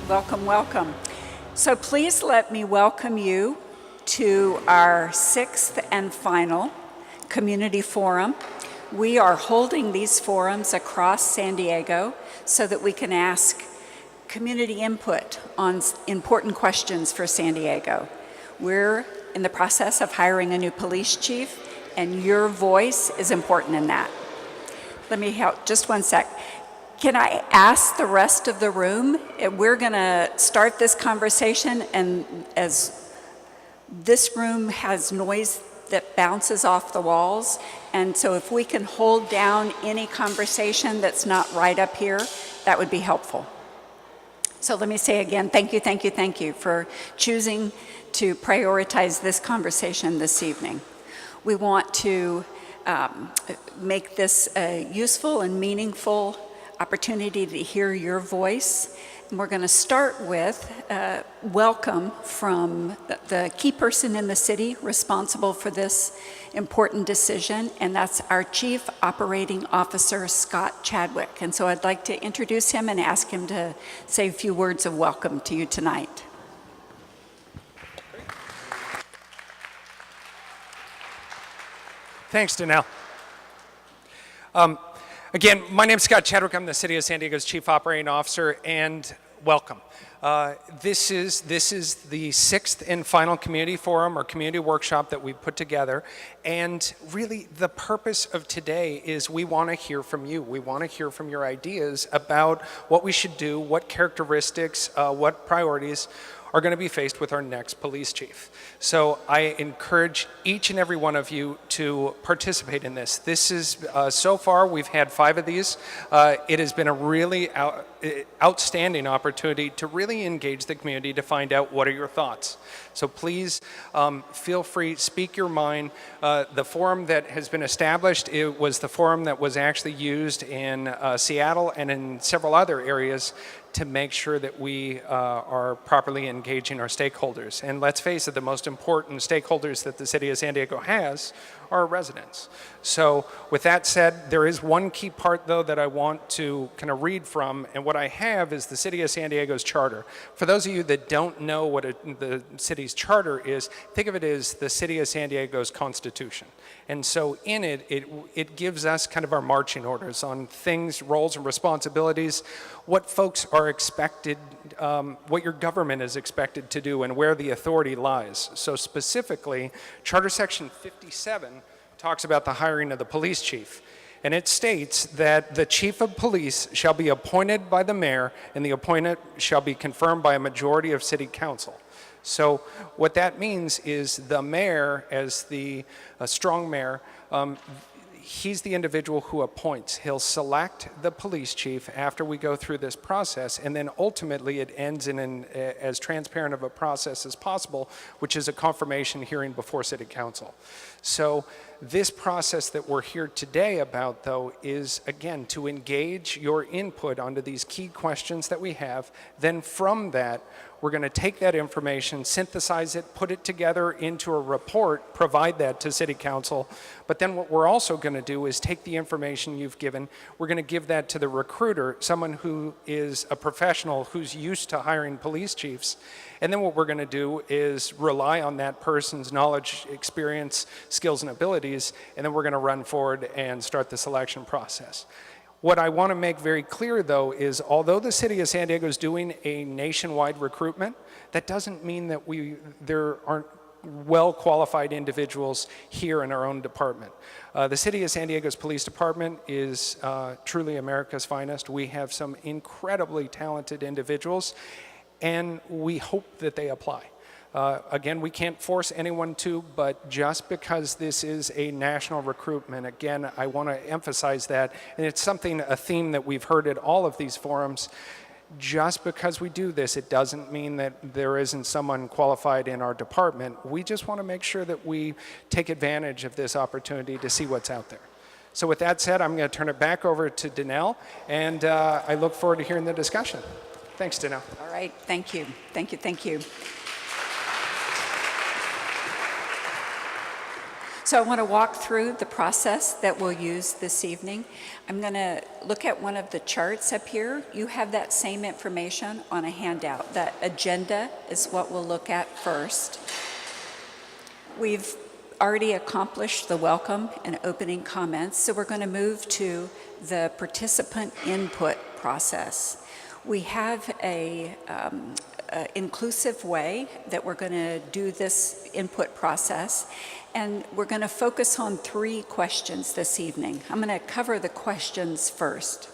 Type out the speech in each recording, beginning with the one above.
Welcome, welcome. So please let me welcome you to our sixth and final community forum. We are holding these forums across San Diego so that we can ask community input on important questions for San Diego. We're in the process of hiring a new police chief, and your voice is important in that. Let me help, just one sec. Can I ask the rest of the room? We're gonna start this conversation, and as this room has noise that bounces off the walls, and so if we can hold down any conversation that's not right up here, that would be helpful. So let me say again, thank you for choosing to prioritize this conversation this evening. We want to make this a useful and meaningful opportunity to hear your voice. And we're going to start with welcome from the key person in the city responsible for this important decision, and that's our Chief Operating Officer, Scott Chadwick. And so I'd like to introduce him and ask him to say a few words of welcome to you tonight. Thanks, Danelle. Again, my name is Scott Chadwick. I'm the City of San Diego's Chief Operating Officer, and welcome. This is the sixth and final community forum or community workshop that we put together, and really the purpose of today is we want to hear from you. We want to hear from your ideas about what we should do, what characteristics, what priorities are going to be faced with our next police chief. So I encourage each and every one of you to participate in this. This is, so far we've had 5 of these. It has been a really outstanding opportunity to really engage the community to find out what are your thoughts. So please feel free, speak your mind. The forum that has been established, it was the forum that was actually used in Seattle and in several other areas to make sure that we are properly engaging our stakeholders. And let's face it, the most important stakeholders that the City of San Diego has are residents. So with that said, there is one key part though that I want to kind of read from, and what I have is the City of San Diego's charter. For those of you that don't know what the city's charter is, think of it as the City of San Diego's constitution. And so in it gives us kind of our marching orders on things, roles and responsibilities, what folks are expected, what your government is expected to do and where the authority lies. So specifically, Charter Section 57 talks about the hiring of the police chief. And it states that the chief of police shall be appointed by the mayor, and the appointment shall be confirmed by a majority of city council. So what that means is the mayor, as the strong mayor, he's the individual who appoints. He'll select the police chief after we go through this process, and then ultimately it ends in as transparent of a process as possible, which is a confirmation hearing before City Council. So this process that we're here today about, though, is, again, to engage your input onto these key questions that we have. Then from that, we're going to take that information, synthesize it, put it together into a report, provide that to City Council. But then what we're also going to do is take the information you've given, we're going to give that to the recruiter, someone who is a professional who's used to hiring police chiefs. And then what we're going to do is rely on that person's knowledge, experience, skills, and abilities, and then we're going to run forward and start the selection process. What I want to make very clear, though, is although the City of San Diego is doing a nationwide recruitment, that doesn't mean that there aren't well-qualified individuals here in our own department. The City of San Diego's police department is truly America's finest. We have some incredibly talented individuals, and we hope that they apply. Again, we can't force anyone to, but just because this is a national recruitment, again, I want to emphasize that, and it's a theme that we've heard at all of these forums. Just because we do this, it doesn't mean that there isn't someone qualified in our department. We just want to make sure that we take advantage of this opportunity to see what's out there. So with that said, I'm going to turn it back over to Danelle, and I look forward to hearing the discussion. Thanks, Danelle. All right, thank you. So I want to walk through the process that we'll use this evening. I'm going to look at one of the charts up here. You have that same information on a handout. That agenda is what we'll look at first. We've already accomplished the welcome and opening comments, so we're going to move to the participant input process. We have a inclusive way that we're going to do this input process, and we're going to focus on 3 questions this evening. I'm going to cover the questions first.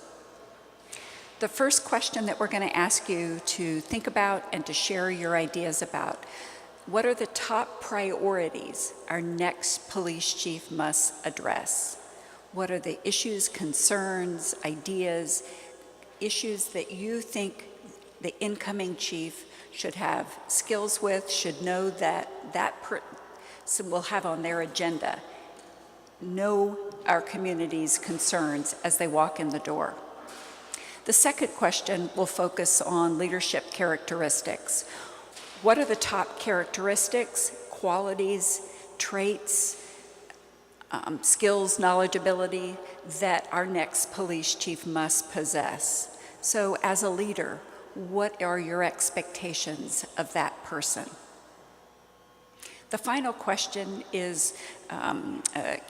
The first question that we're going to ask you to think about and to share your ideas about: what are the top priorities our next police chief must address? What are the issues, concerns, ideas, issues that you think the incoming chief should have skills with, should know that person will have on their agenda, know our community's concerns as they walk in the door? The second question will focus on leadership characteristics. What are the top characteristics, qualities, traits, skills, knowledge, ability that our next police chief must possess? So as a leader, what are your expectations of that person? The final question is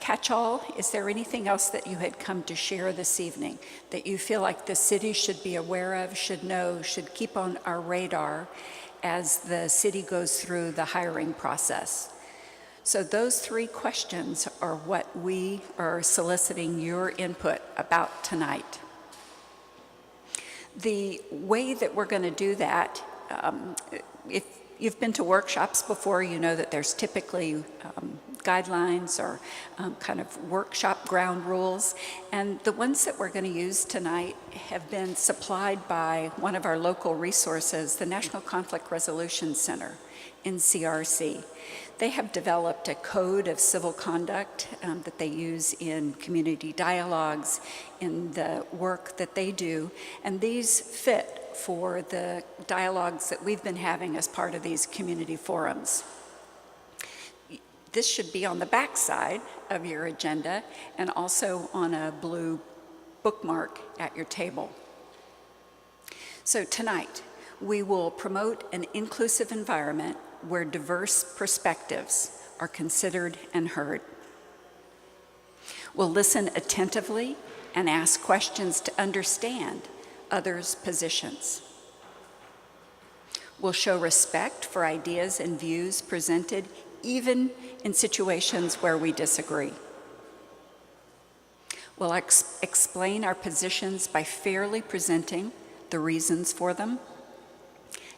catch-all. Is there anything else that you had come to share this evening that you feel like the city should be aware of, should know, should keep on our radar as the city goes through the hiring process? So those 3 questions are what we are soliciting your input about tonight. The way that we're going to do that, if you've been to workshops before, you know that there's typically guidelines or kind of workshop ground rules. And the ones that we're going to use tonight have been supplied by one of our local resources, the National Conflict Resolution Center, NCRC. They have developed a code of civil conduct that they use in community dialogues, in the work that they do, and these fit for the dialogues that we've been having as part of these community forums. This should be on the back side of your agenda and also on a blue bookmark at your table. So tonight, we will promote an inclusive environment where diverse perspectives are considered and heard. We'll listen attentively and ask questions to understand others' positions. We'll show respect for ideas and views presented, even in situations where we disagree. We'll explain our positions by fairly presenting the reasons for them.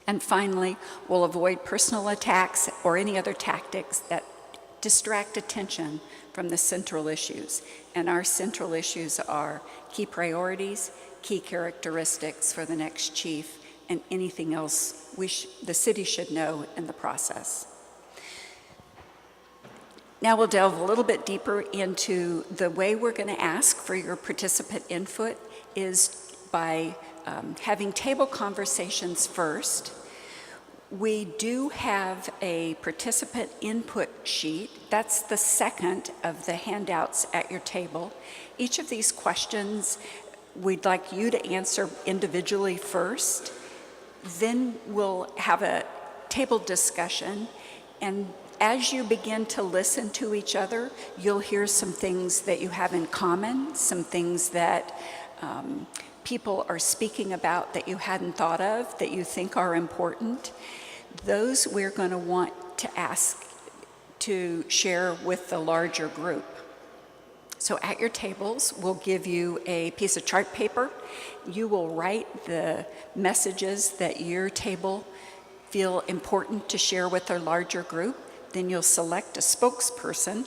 And finally, we'll avoid personal attacks or any other tactics that distract attention from the central issues. And our central issues are key priorities, key characteristics for the next chief, and anything else the city should know in the process. Now we'll delve a little bit deeper into the way we're going to ask for your participant input is by having table conversations first. We do have a participant input sheet. That's the second of the handouts at your table. Each of these questions we'd like you to answer individually first. Then we'll have a table discussion, and as you begin to listen to each other, you'll hear some things that you have in common, some things that people are speaking about that you hadn't thought of, that you think are important. Those we're going to want to ask to share with the larger group. So at your tables, we'll give you a piece of chart paper. You will write the messages that your table feel important to share with our larger group. Then you'll select a spokesperson,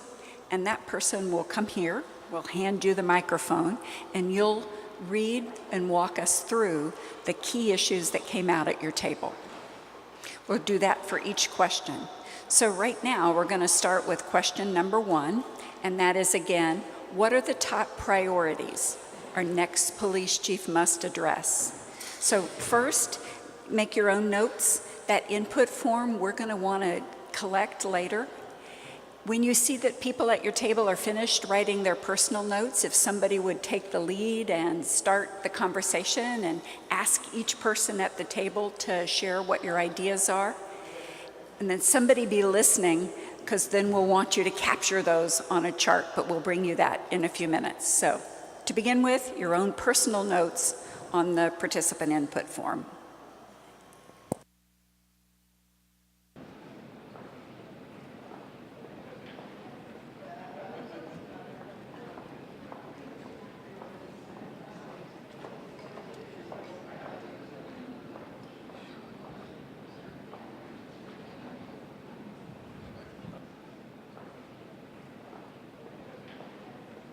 and that person will come here, will hand you the microphone, and you'll read and walk us through the key issues that came out at your table. We'll do that for each question. So right now, we're going to start with question number 1, and that is, again, what are the top priorities our next police chief must address? So first, make your own notes. That input form we're going to want to collect later. When you see that people at your table are finished writing their personal notes, if somebody would take the lead and start the conversation and ask each person at the table to share what your ideas are, and then somebody be listening, because then we'll want you to capture those on a chart, but we'll bring you that in a few minutes. So to begin with, your own personal notes on the participant input form.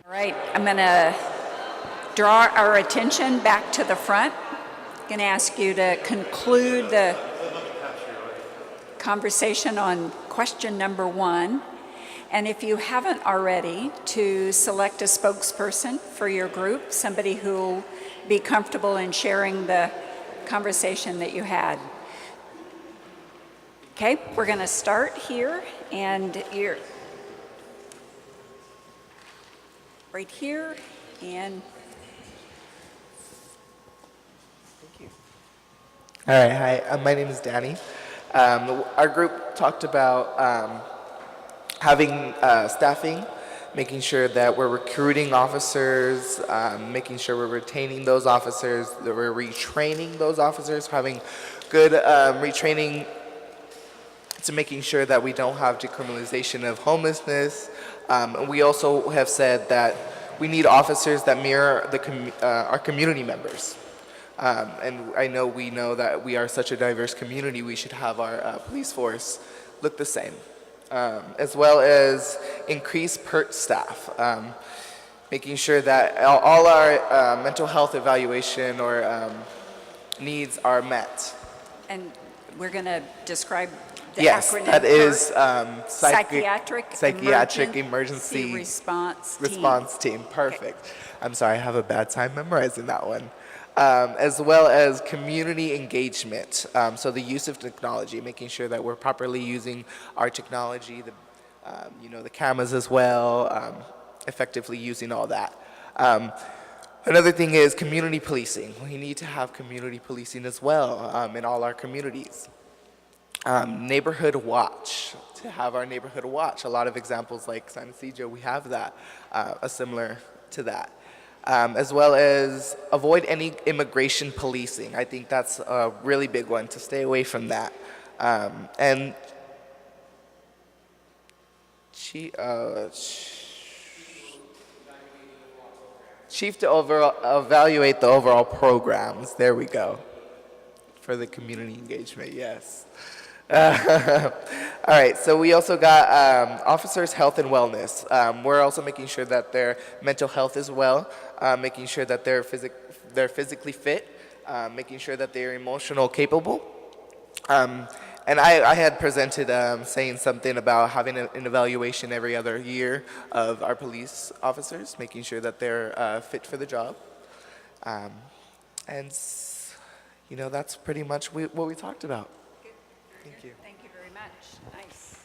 All right, I'm going to draw our attention back to the front. I'm going to ask you to conclude the conversation on question number 1. And if you haven't already, to select a spokesperson for your group, somebody who will be comfortable in sharing the conversation that you had. Okay, we're going to start here, and you're right here, and thank you. All right, hi, my name is Danny. Our group talked about having staffing, making sure that we're recruiting officers, making sure we're retaining those officers, that we're retraining those officers, having good retraining to making sure that we don't have decriminalization of homelessness. And we also have said that we need officers that mirror our community members. And we know that we are such a diverse community, we should have our police force look the same. As well as increase PERT staff, making sure that all our mental health evaluation or needs are met. And we're going to describe the Yes, acronym that is Psychiatric Emergency Response Team. Perfect. Okay. I'm sorry, I have a bad time memorizing that one. As well as community engagement, so the use of technology, making sure that we're properly using our technology, the cameras as well, effectively using all that. Another thing is community policing. We need to have community policing as well in all our communities. Neighborhood watch, to have our neighborhood watch. A lot of examples like San Ysidro, we have that, similar to that. As well as avoid any immigration policing. I think that's a really big one, to stay away from that. And chief to evaluate the overall programs. There we go. For the community engagement, yes. All right, so we also got officers' health and wellness. We're also making sure that their mental health is well, making sure that they're physically fit, making sure that they're emotional capable. And I had presented saying something about having an evaluation every other year of our police officers, making sure that they're fit for the job. And that's pretty much what we talked about. Thank you. Thank you very much. Nice.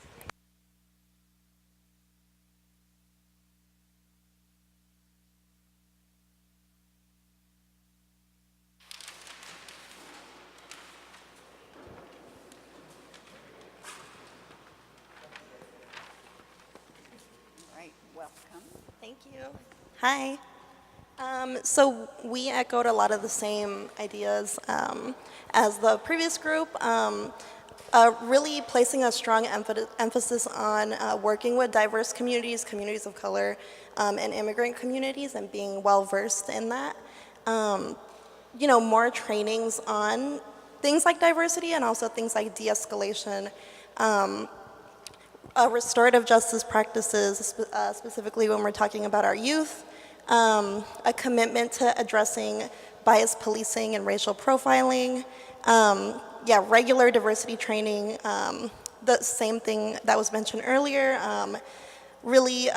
All right, welcome. Thank you. Hi. So we echoed a lot of the same ideas as the previous group. Really placing a strong emphasis on working with diverse communities, communities of color, and immigrant communities, and being well-versed in that. More trainings on things like diversity and also things like de-escalation, restorative justice practices, specifically when we're talking about our youth, a commitment to addressing bias policing and racial profiling, regular diversity training, the same thing that was mentioned earlier, really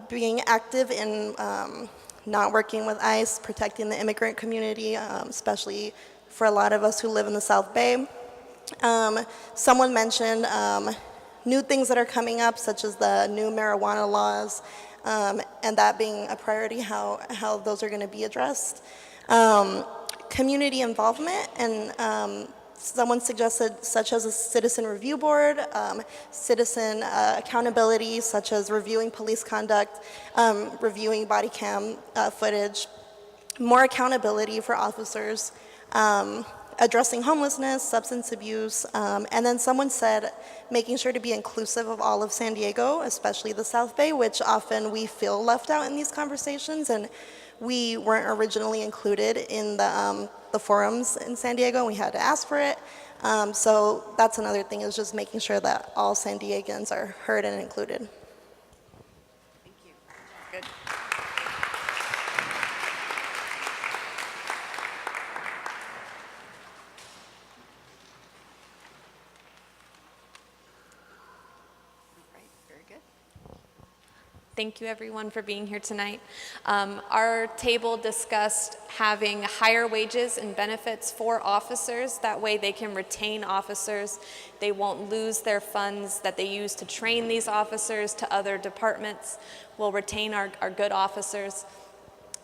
being active in not working with ICE, protecting the immigrant community, especially for a lot of us who live in the South Bay. Someone mentioned new things that are coming up, such as the new marijuana laws, and that being a priority, how those are going to be addressed. Community involvement, and someone suggested such as a citizen review board, citizen accountability, such as reviewing police conduct, reviewing body cam footage, more accountability for officers, addressing homelessness, substance abuse, and then someone said making sure to be inclusive of all of San Diego, especially the South Bay, which often we feel left out in these conversations, and we weren't originally included in the forums in San Diego, and we had to ask for it. So that's another thing, is just making sure that all San Diegans are heard and included. Thank you. Good. Thank you, everyone, for being here tonight. Our table discussed having higher wages and benefits for officers. That way they can retain officers. They won't lose their funds that they use to train these officers to other departments. We'll retain our good officers.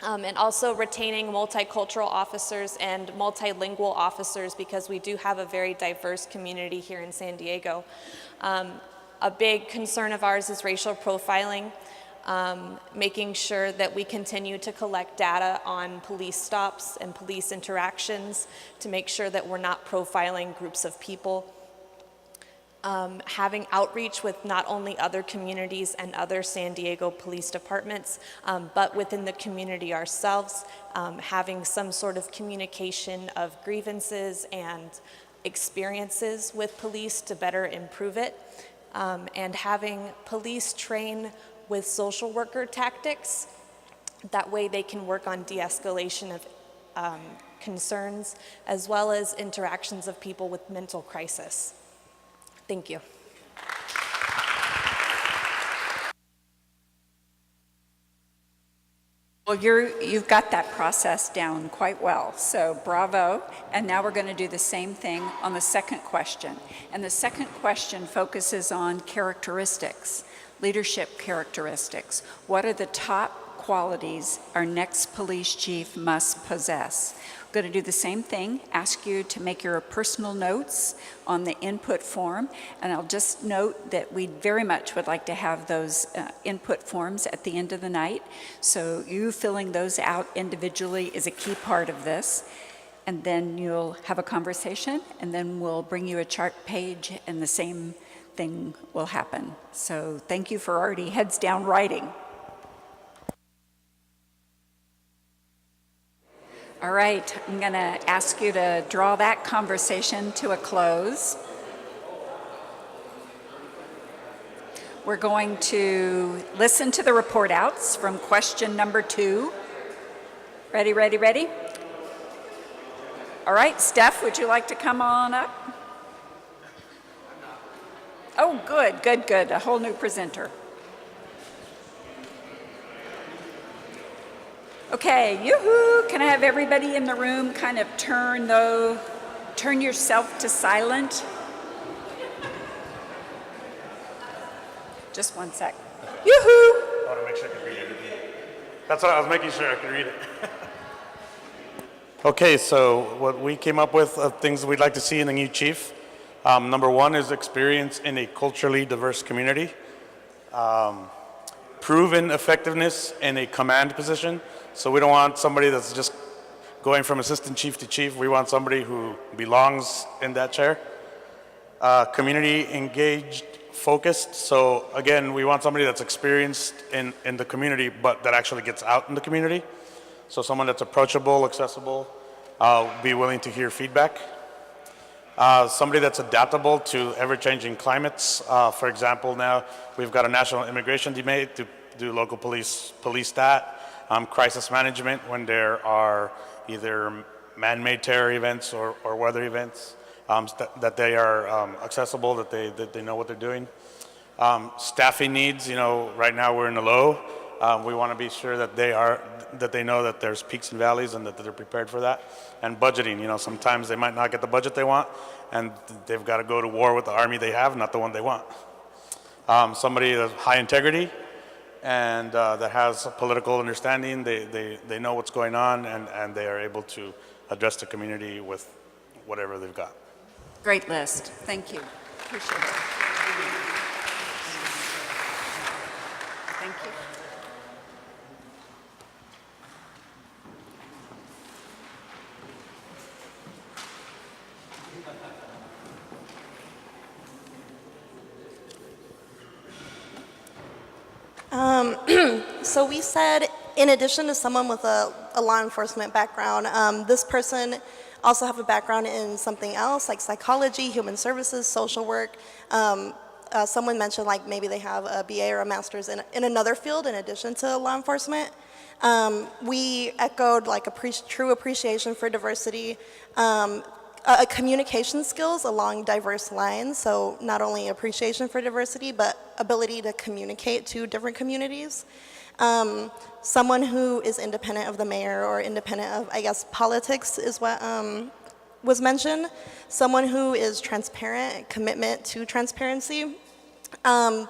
And also retaining multicultural officers and multilingual officers, because we do have a very diverse community here in San Diego. A big concern of ours is racial profiling. Making sure that we continue to collect data on police stops and police interactions to make sure that we're not profiling groups of people. Having outreach with not only other communities and other San Diego police departments, but within the community ourselves, having some sort of communication of grievances and experiences with police to better improve it, and having police train with social worker tactics. That way they can work on de-escalation of concerns, as well as interactions of people with mental crisis. Thank you. Well, you've got that process down quite well, so bravo. And now we're going to do the same thing on the second question. And the second question focuses on characteristics. Leadership characteristics. What are the top qualities our next police chief must possess? We're going to do the same thing, ask you to make your personal notes on the input form, and I'll just note that we very much would like to have those input forms at the end of the night, so you filling those out individually is a key part of this. And then you'll have a conversation, and then we'll bring you a chart page, and the same thing will happen. So thank you for already heads down writing. All right, I'm going to ask you to draw that conversation to a close. We're going to listen to the report outs from question number 2. Ready, ready, ready? All right, Steph, would you like to come on up? Oh, good, good, good. A whole new presenter. Okay, yoo-hoo. Can I have everybody in the room kind of turn yourself to silent? Just one sec. Yoo-hoo. I want to make sure I can read it. That's what I was making sure I could read it. Okay, so what we came up with of things we'd like to see in the new chief. Number 1 is experience in a culturally diverse community. Proven effectiveness in a command position. So we don't want somebody that's just going from assistant chief to chief. We want somebody who belongs in that chair. Community engaged, focused. So again, we want somebody that's experienced in the community, but that actually gets out in the community. So someone that's approachable, accessible, be willing to hear feedback. Somebody that's adaptable to ever-changing climates. For example, now we've got a national immigration debate to do local police that. Crisis management when there are either man-made terror events or weather events, that they are accessible, that they know what they're doing. Staffing needs, right now we're in the low. We want to be sure that they know that there's peaks and valleys and that they're prepared for that. And budgeting, sometimes they might not get the budget they want, and they've got to go to war with the army they have, not the one they want. somebody of high integrity and that has political understanding. They know what's going on, and they are able to address the community with whatever they've got. Great list. Thank you. Appreciate it. Thank you. So we said, in addition to someone with a law enforcement background, this person also have a background in something else, like psychology, human services, social work. Someone mentioned like maybe they have a BA or a master's in another field in addition to law enforcement. We echoed like a true appreciation for diversity, communication skills along diverse lines. So not only appreciation for diversity, but ability to communicate to different communities. Someone who is independent of the mayor or independent of, I guess, politics is what was mentioned. Someone who is transparent, commitment to transparency,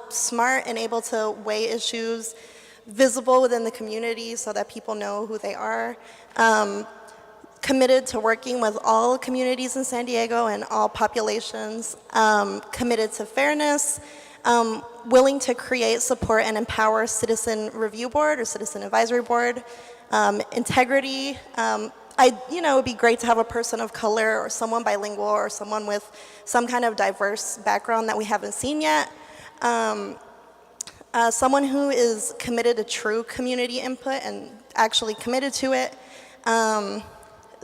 smart and able to weigh issues, visible within the community so that people know who they are, committed to working with all communities in San Diego and all populations, committed to fairness, willing to create, support, and empower citizen review board or citizen advisory board, integrity. It would be great to have a person of color or someone bilingual or someone with some kind of diverse background that we haven't seen yet. Someone who is committed to true community input and actually committed to it.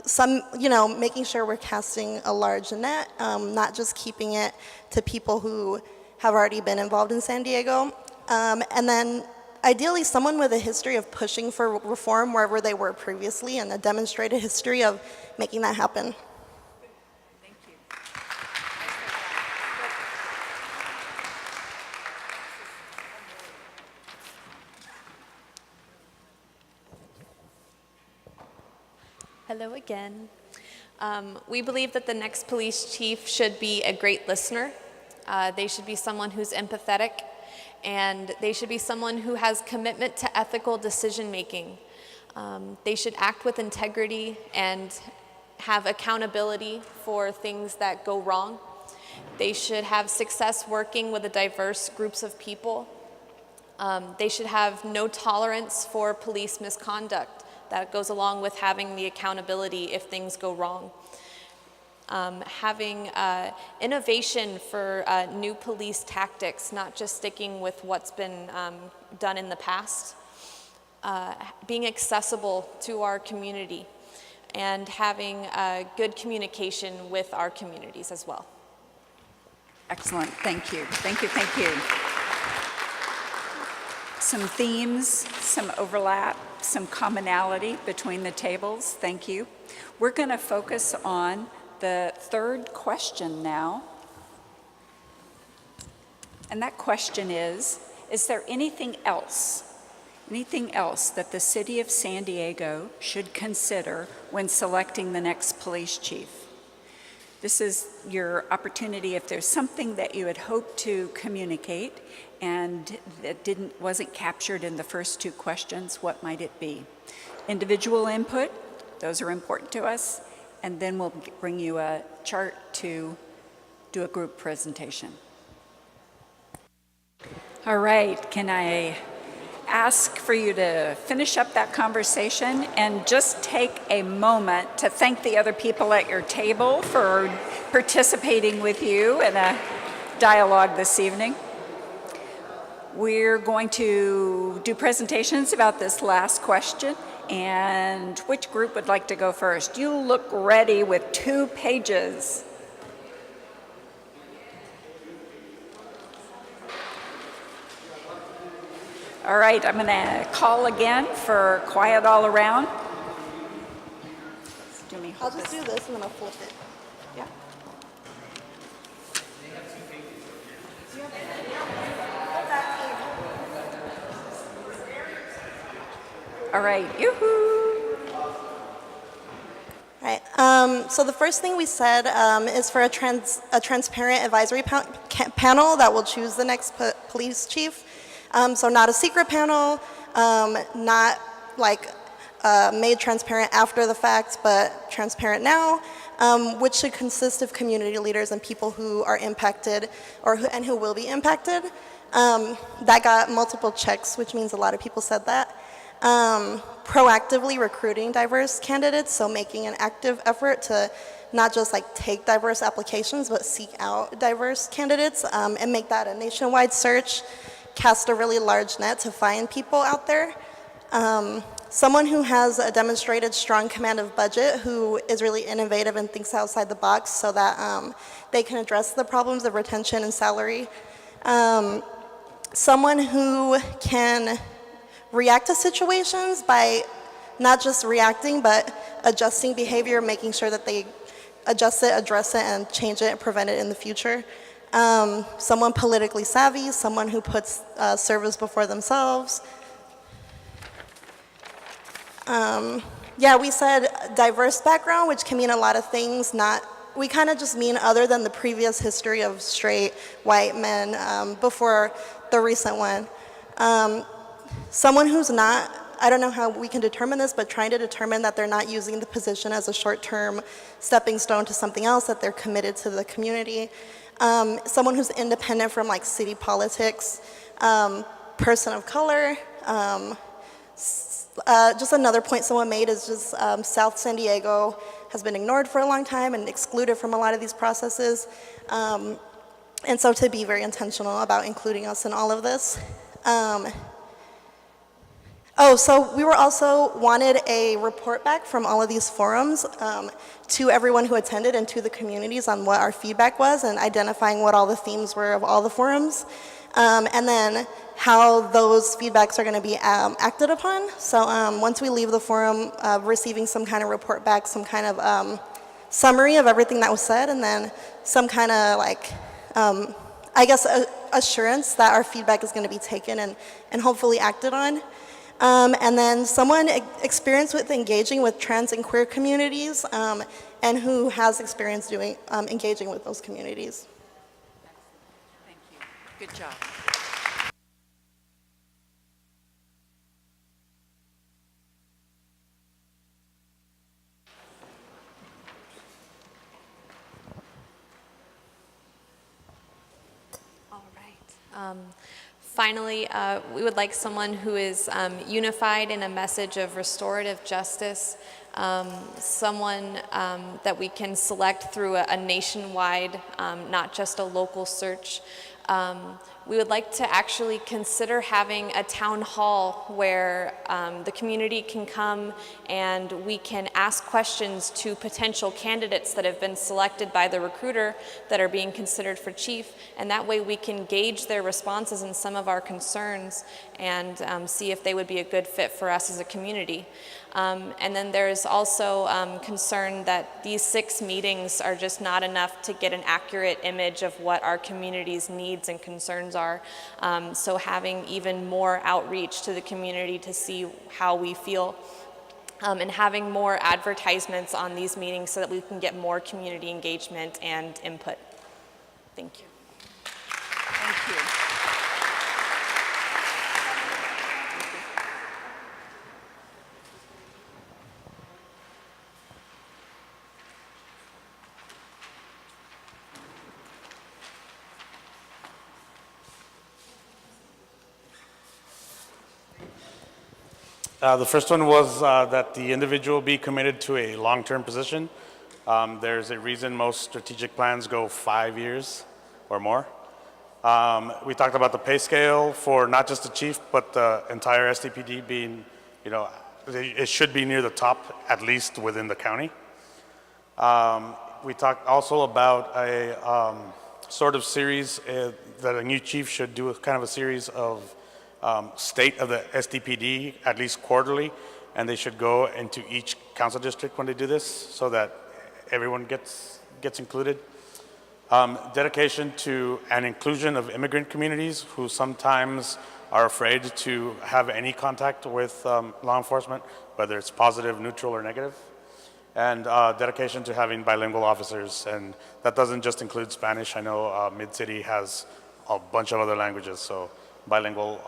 Making sure we're casting a large net, not just keeping it to people who have already been involved in San Diego. And then ideally someone with a history of pushing for reform wherever they were previously and a demonstrated history of making that happen. Thank you. Hello again. We believe that the next police chief should be a great listener. They should be someone who's empathetic, and they should be someone who has commitment to ethical decision making. They should act with integrity and have accountability for things that go wrong. They should have success working with a diverse groups of people. They should have no tolerance for police misconduct. That goes along with having the accountability if things go wrong. Having innovation for new police tactics, not just sticking with what's been done in the past. Being accessible to our community and having good communication with our communities as well. Excellent. Thank you. Thank you. Thank you. Some themes, some overlap, some commonality between the tables. Thank you. We're going to focus on the third question now. And that question is there anything else that the city of San Diego should consider when selecting the next police chief? This is your opportunity. If there's something that you had hoped to communicate and that wasn't captured in the first two questions, what might it be? Individual input, those are important to us, and then we'll bring you a chart to do a group presentation. All right, can I ask for you to finish up that conversation and just take a moment to thank the other people at your table for participating with you in a dialogue this evening. We're going to do presentations about this last question, and which group would like to go first? You look ready with 2 pages. All right, I'm going to call again for quiet all around. I'll just do this and then I'll flip it. Yeah. All right, yoo-hoo. Right. So the first thing we said is for a transparent advisory panel that will choose the next police chief. So not a secret panel, not like made transparent after the fact, but transparent now, which should consist of community leaders and people who are impacted and who will be impacted. That got multiple checks, which means a lot of people said that. Proactively recruiting diverse candidates, so making an active effort to not just like take diverse applications, but seek out diverse candidates and make that a nationwide search, cast a really large net to find people out there. Someone who has a demonstrated strong command of budget, who is really innovative and thinks outside the box so that they can address the problems of retention and salary. Someone who can react to situations by not just reacting, but adjusting behavior, making sure that they adjust it, address it, and change it and prevent it in the future. Someone politically savvy, someone who puts service before themselves. Yeah, we said diverse background, which can mean a lot of things. We kind of just mean other than the previous history of straight white men before the recent one. Someone who's not, I don't know how we can determine this, but trying to determine that they're not using the position as a short-term stepping stone to something else, that they're committed to the community. Someone who's independent from like city politics, person of color. Just another point someone made is just South San Diego has been ignored for a long time and excluded from a lot of these processes. And so to be very intentional about including us in all of this. So we were also wanted a report back from all of these forums to everyone who attended and to the communities on what our feedback was and identifying what all the themes were of all the forums. And then how those feedbacks are going to be acted upon. So once we leave the forum, receiving some kind of report back, some kind of summary of everything that was said, and then some kind of like, I guess, assurance that our feedback is going to be taken and hopefully acted on. And then someone experienced with engaging with trans and queer communities and who has experience doing engaging with those communities. Thank you. Good job. All right. Finally, we would like someone who is unified in a message of restorative justice, someone that we can select through a nationwide, not just a local search. We would like to actually consider having a town hall where the community can come and we can ask questions to potential candidates that have been selected by the recruiter that are being considered for chief, and that way we can gauge their responses and some of our concerns and see if they would be a good fit for us as a community. And then there's also concern that these 6 meetings are just not enough to get an accurate image of what our community's needs and concerns are. So having even more outreach to the community to see how we feel, and having more advertisements on these meetings so that we can get more community engagement and input. Thank you. Thank you. The first one was that the individual be committed to a long-term position. There's a reason most strategic plans go 5 years or more. We talked about the pay scale for not just the chief, but the entire SDPD being, it should be near the top, at least within the county. We talked also about a sort of series that a new chief should do, kind of a series of state of the SDPD, at least quarterly, and they should go into each council district when they do this so that everyone gets included. Dedication to an inclusion of immigrant communities who sometimes are afraid to have any contact with law enforcement, whether it's positive, neutral, or negative. and dedication to having bilingual officers. And that doesn't just include Spanish. I know Mid-City has a bunch of other languages, so bilingual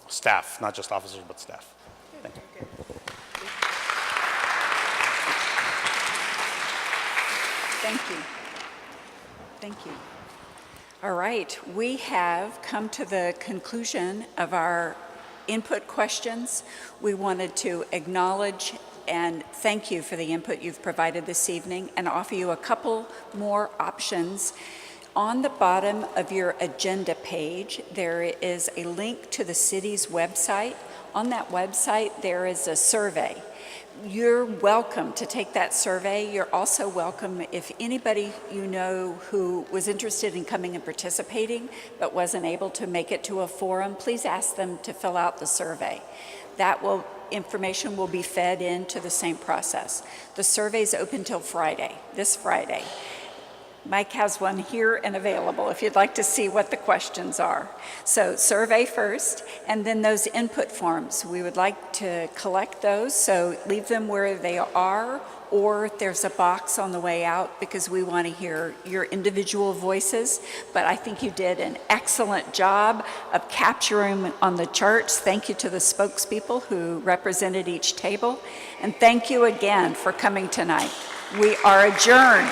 staff, not just officers, but staff. Thank you. Thank you. Thank you. All right, we have come to the conclusion of our input questions. We wanted to acknowledge and thank you for the input you've provided this evening and offer you a couple more options. On the bottom of your agenda page, there is a link to the city's website. On that website, there is a survey. You're welcome to take that survey. You're also welcome, if anybody you know who was interested in coming and participating but wasn't able to make it to a forum, please ask them to fill out the survey. Information will be fed into the same process. The survey's open till Friday, this Friday. Mike has one here and available if you'd like to see what the questions are. So survey first, and then those input forms. We would like to collect those, so leave them where they are, or there's a box on the way out because we want to hear your individual voices. But I think you did an excellent job of capturing on the charts. Thank you to the spokespeople who represented each table. And thank you again for coming tonight. We are adjourned.